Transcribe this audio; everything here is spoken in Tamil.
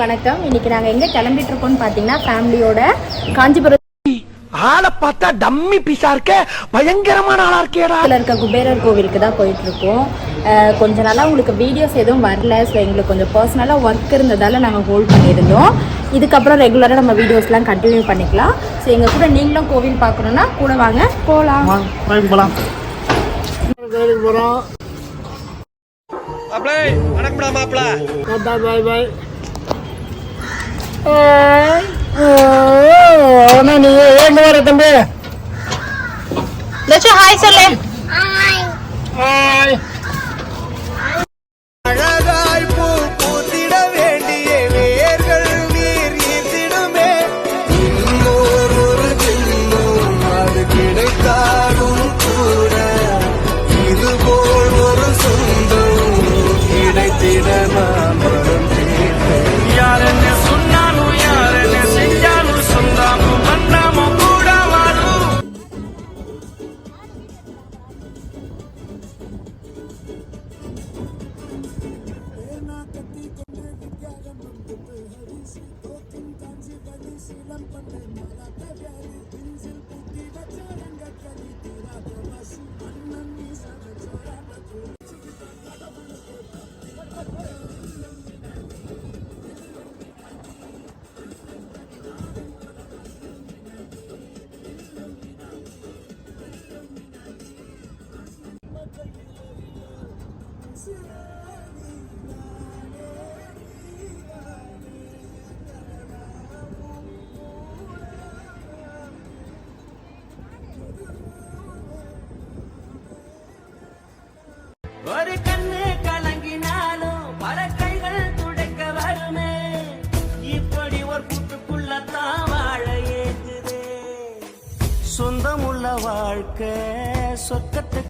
வணக்கம். இன்னைக்கு நாங்கள் எங்கே கிளம்பிட்டு இருக்கோம்னு பார்த்தீங்கன்னா ஃபேமிலியோட காஞ்சிபுரம் ஆளை பார்த்தா டம்மி பீஸா இருக்க, பயங்கரமான ஆளா இருக்கேடா. இருக்க குபேரர் கோவிலுக்கு தான் போயிட்டு இருக்கோம். கொஞ்ச நாளாக உங்களுக்கு வீடியோஸ் எதுவும் வரல. ஸோ எங்களுக்கு கொஞ்சம் பர்சனலாக ஒர்க் இருந்ததால் நாங்கள் ஹோல்ட் பண்ணியிருந்தோம். இதுக்கப்புறம் ரெகுலராக நம்ம வீடியோஸ்லாம் கண்டினியூ பண்ணிக்கலாம். ஸோ எங்கள் கூட நீங்களும் கோவில் பார்க்கணுன்னா கூட வாங்க, போகலாம். போகலாம். கோவிலுக்கு போகிறோம். அப்ளை வணக்கம்டா மாப்ள. பாய் பாய். நீ எங்க வர தம்பி? லட்சு ஹாய் சொல்லு. ஹாய். அழகாய் பூ பூத்திட வேண்டிய வேர்கள் நீர் ஈர்த்திடுமே. இன்னொரு ஜென்மம் அது கிடைத்தாலும் கூட இதுபோல் ஒரு சொந்தம் கிடைத்திட நான் வரும். யார் என்ன சொன்னாலும் யார் என்ன செஞ்சாலும் சொந்தாமும் மன்னாமும் கூட வாழும். ஒரு கண்ணு கலங்கினாலும் பல கைகள் துடைக்க வருமே. இப்படி ஒரு கூட்டுக்குள்ளத்தான் வாழ ஏங்குதே. சொந்தமுள்ள வாழ்க்கை சொர்க்கத்துக்கு